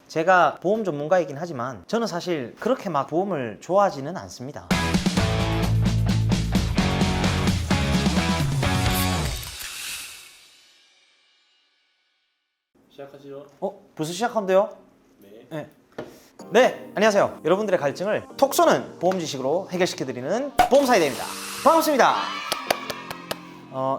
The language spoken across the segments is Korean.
제가 보험 전문가이긴 하지만 저는 사실 그렇게 막 보험을 좋아하지는 않습니다. 시작하시죠. 벌써 시작한대요? 네. 네, 안녕하세요. 여러분들의 갈증을 톡 쏘는 보험 지식으로 해결시켜드리는 보험사이다입니다. 반갑습니다.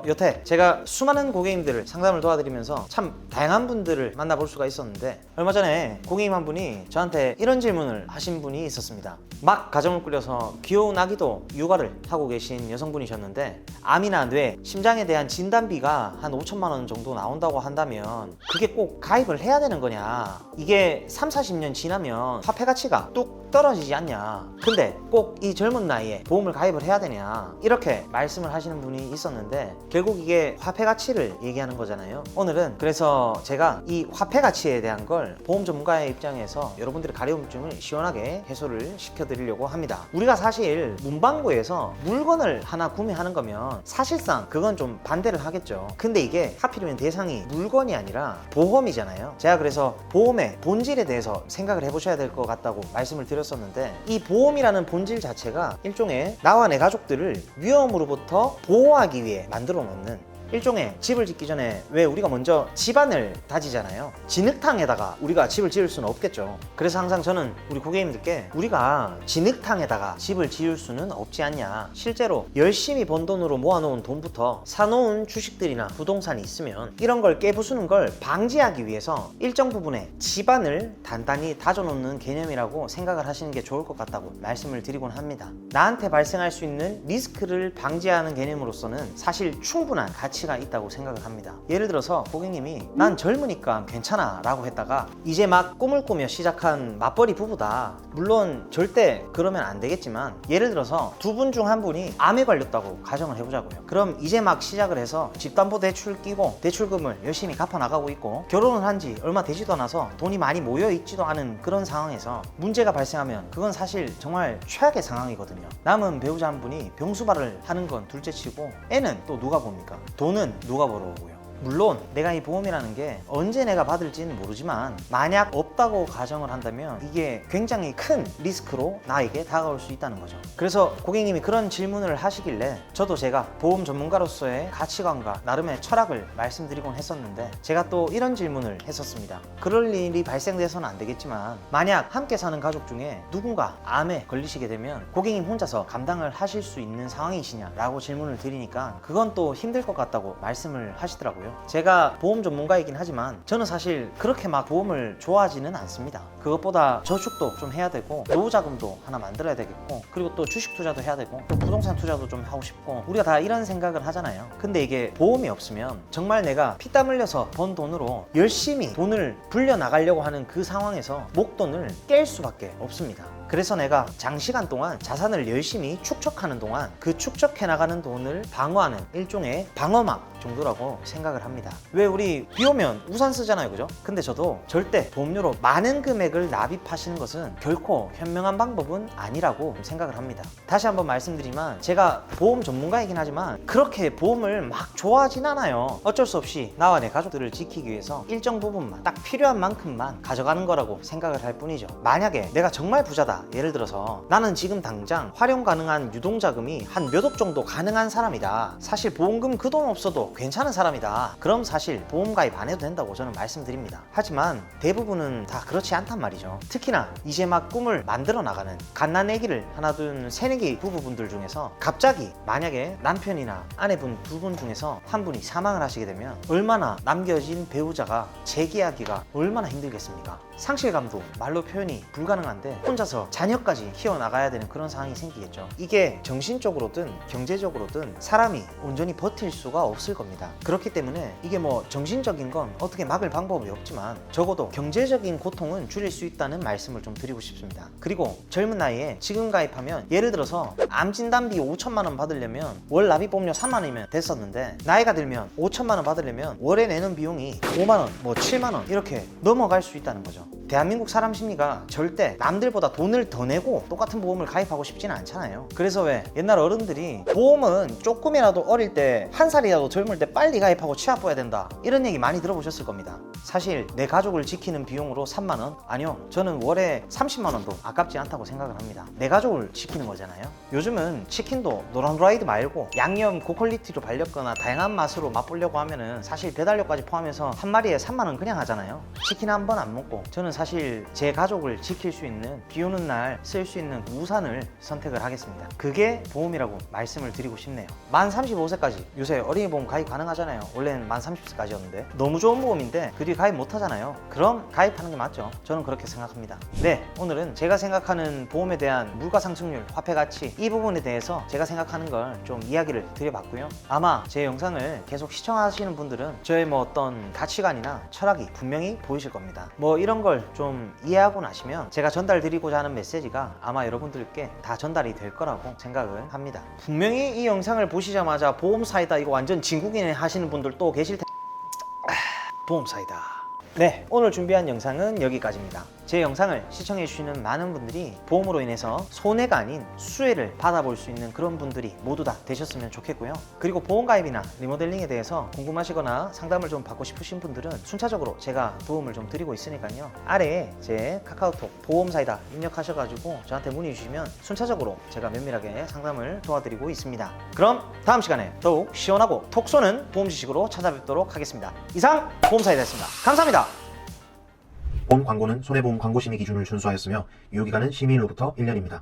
여태 제가 수많은 고객님들을 상담을 도와드리면서 참 다양한 분들을 만나볼 수가 있었는데, 얼마 전에 고객님 한 분이 저한테 이런 질문을 하신 분이 있었습니다. 막 가정을 꾸려서 귀여운 아기도 육아를 하고 계신 여성분이셨는데, 암이나 뇌, 심장에 대한 진단비가 한 5천만 원 정도 나온다고 한다면 그게 꼭 가입을 해야 되는 거냐, 이게 3, 40년 지나면 화폐 가치가 뚝 떨어지지 않냐, 근데 꼭 이 젊은 나이에 보험을 가입을 해야 되냐, 이렇게 말씀을 하시는 분이 있었는데, 결국 이게 화폐 가치를 얘기하는 거잖아요. 오늘은 그래서 제가 이 화폐 가치에 대한 걸 보험 전문가의 입장에서 여러분들의 가려움증을 시원하게 해소를 시켜드리려고 합니다. 우리가 사실 문방구에서 물건을 하나 구매하는 거면 사실상 그건 좀 반대를 하겠죠. 근데 이게 하필이면 대상이 물건이 아니라 보험이잖아요. 제가 그래서 보험의 본질에 대해서 생각을 해보셔야 될 것 같다고 말씀을 드렸었는데, 이 보험이라는 본질 자체가 일종의 나와 내 가족들을 위험으로부터 보호하기 위해 만들어 놓는 일종의, 집을 짓기 전에 왜 우리가 먼저 집안을 다지잖아요. 진흙탕에다가 우리가 집을 지을 수는 없겠죠. 그래서 항상 저는 우리 고객님들께 우리가 진흙탕에다가 집을 지을 수는 없지 않냐, 실제로 열심히 번 돈으로 모아놓은 돈부터 사놓은 주식들이나 부동산이 있으면 이런 걸 깨부수는 걸 방지하기 위해서 일정 부분의 집안을 단단히 다져놓는 개념이라고 생각을 하시는 게 좋을 것 같다고 말씀을 드리곤 합니다. 나한테 발생할 수 있는 리스크를 방지하는 개념으로서는 사실 충분한 가치가 있다고 생각을 합니다. 예를 들어서 고객님이 난 젊으니까 괜찮아 라고 했다가 이제 막 꿈을 꾸며 시작한 맞벌이 부부다. 물론 절대 그러면 안 되겠지만, 예를 들어서 두 분 중 한 분이 암에 걸렸다고 가정을 해보자고요. 그럼 이제 막 시작을 해서 집담보대출 끼고 대출금을 열심히 갚아 나가고 있고, 결혼을 한 지 얼마 되지도 않아서 돈이 많이 모여 있지도 않은 그런 상황에서 문제가 발생하면 그건 사실 정말 최악의 상황이거든요. 남은 배우자 한 분이 병수발을 하는 건 둘째치고 애는 또 누가 봅니까? 돈은 누가 벌어오고요. 물론 내가 이 보험이라는 게 언제 내가 받을지는 모르지만, 만약 없다고 가정을 한다면 이게 굉장히 큰 리스크로 나에게 다가올 수 있다는 거죠. 그래서 고객님이 그런 질문을 하시길래 저도 제가 보험 전문가로서의 가치관과 나름의 철학을 말씀드리곤 했었는데, 제가 또 이런 질문을 했었습니다. 그럴 일이 발생돼서는 안 되겠지만, 만약 함께 사는 가족 중에 누군가 암에 걸리시게 되면 고객님 혼자서 감당을 하실 수 있는 상황이시냐 라고 질문을 드리니까 그건 또 힘들 것 같다고 말씀을 하시더라고요. 제가 보험 전문가이긴 하지만 저는 사실 그렇게 막 보험을 좋아하지는 않습니다. 그것보다 저축도 좀 해야 되고, 노후 자금도 하나 만들어야 되겠고, 그리고 또 주식 투자도 해야 되고, 또 부동산 투자도 좀 하고 싶고, 우리가 다 이런 생각을 하잖아요. 근데 이게 보험이 없으면 정말 내가 피땀 흘려서 번 돈으로 열심히 돈을 불려 나가려고 하는 그 상황에서 목돈을 깰 수밖에 없습니다. 그래서 내가 장시간 동안 자산을 열심히 축적하는 동안 그 축적해 나가는 돈을 방어하는 일종의 방어막 정도라고 생각을 합니다. 왜 우리 비 오면 우산 쓰잖아요, 그죠? 근데 저도 절대 보험료로 많은 금액을 납입하시는 것은 결코 현명한 방법은 아니라고 생각을 합니다. 다시 한번 말씀드리지만 제가 보험 전문가이긴 하지만 그렇게 보험을 막 좋아하진 않아요. 어쩔 수 없이 나와 내 가족들을 지키기 위해서 일정 부분만, 딱 필요한 만큼만 가져가는 거라고 생각을 할 뿐이죠. 만약에 내가 정말 부자다, 예를 들어서 나는 지금 당장 활용 가능한 유동자금이 한 몇 억 정도 가능한 사람이다, 사실 보험금 그 돈 없어도 괜찮은 사람이다, 그럼 사실 보험 가입 안 해도 된다고 저는 말씀드립니다. 하지만 대부분은 다 그렇지 않단 말이죠. 특히나 이제 막 꿈을 만들어 나가는 갓난 아기를 하나 둔 새내기 부부분들 중에서 갑자기 만약에 남편이나 아내분 두 분 중에서 한 분이 사망을 하시게 되면 얼마나 남겨진 배우자가 재기하기가 얼마나 힘들겠습니까? 상실감도 말로 표현이 불가능한데 혼자서 자녀까지 키워나가야 되는 그런 상황이 생기겠죠. 이게 정신적으로든 경제적으로든 사람이 온전히 버틸 수가 없을 겁니다. 그렇기 때문에 이게 뭐 정신적인 건 어떻게 막을 방법이 없지만 적어도 경제적인 고통은 줄일 수 있다는 말씀을 좀 드리고 싶습니다. 그리고 젊은 나이에 지금 가입하면, 예를 들어서 암 진단비 5천만 원 받으려면 월 납입보험료 3만 원이면 됐었는데, 나이가 들면 5천만 원 받으려면 월에 내는 비용이 5만 원, 뭐 7만 원 이렇게 넘어갈 수 있다는 거죠. 대한민국 사람 심리가 절대 남들보다 돈을 더 내고 똑같은 보험을 가입하고 싶지는 않잖아요. 그래서 왜 옛날 어른들이 보험은 조금이라도 어릴 때 한 살이라도 젊은 젊을 때 빨리 가입하고 치아 뽑아야 된다, 이런 얘기 많이 들어보셨을 겁니다. 사실 내 가족을 지키는 비용으로 3만 원? 아니요, 저는 월에 30만 원도 아깝지 않다고 생각을 합니다. 내 가족을 지키는 거잖아요. 요즘은 치킨도 노란 후라이드 말고 양념 고퀄리티로 발렸거나 다양한 맛으로 맛보려고 하면은 사실 배달료까지 포함해서 한 마리에 3만 원 그냥 하잖아요. 치킨 한 번 안 먹고 저는 사실 제 가족을 지킬 수 있는, 비 오는 날 쓸 수 있는 우산을 선택을 하겠습니다. 그게 보험이라고 말씀을 드리고 싶네요. 만 35세까지 요새 어린이보험 가입 가능하잖아요. 원래는 만 30세까지였는데 너무 좋은 보험인데 그 뒤 가입 못 하잖아요. 그럼 가입하는 게 맞죠. 저는 그렇게 생각합니다. 네, 오늘은 제가 생각하는 보험에 대한 물가상승률, 화폐가치, 이 부분에 대해서 제가 생각하는 걸 좀 이야기를 드려봤고요. 아마 제 영상을 계속 시청하시는 분들은 저의 뭐 어떤 가치관이나 철학이 분명히 보이실 겁니다. 뭐 이런 걸 좀 이해하고 나시면 제가 전달드리고자 하는 메시지가 아마 여러분들께 다 전달이 될 거라고 생각을 합니다. 분명히 이 영상을 보시자마자 보험사이다, 이거 완전 진국이네 하시는 분들 또 계실 텐데 보험사이다. 네, 오늘 준비한 영상은 여기까지입니다. 제 영상을 시청해주시는 많은 분들이 보험으로 인해서 손해가 아닌 수혜를 받아볼 수 있는 그런 분들이 모두 다 되셨으면 좋겠고요. 그리고 보험가입이나 리모델링에 대해서 궁금하시거나 상담을 좀 받고 싶으신 분들은 순차적으로 제가 도움을 좀 드리고 있으니까요. 아래에 제 카카오톡 보험사이다 입력하셔가지고 저한테 문의 주시면 순차적으로 제가 면밀하게 상담을 도와드리고 있습니다. 그럼 다음 시간에 더욱 시원하고 톡 쏘는 보험 지식으로 찾아뵙도록 하겠습니다. 이상 보험사이다였습니다. 감사합니다. 본 광고는 손해보험 광고심의 기준을 준수하였으며 유효기간은 심의일로부터 1년입니다.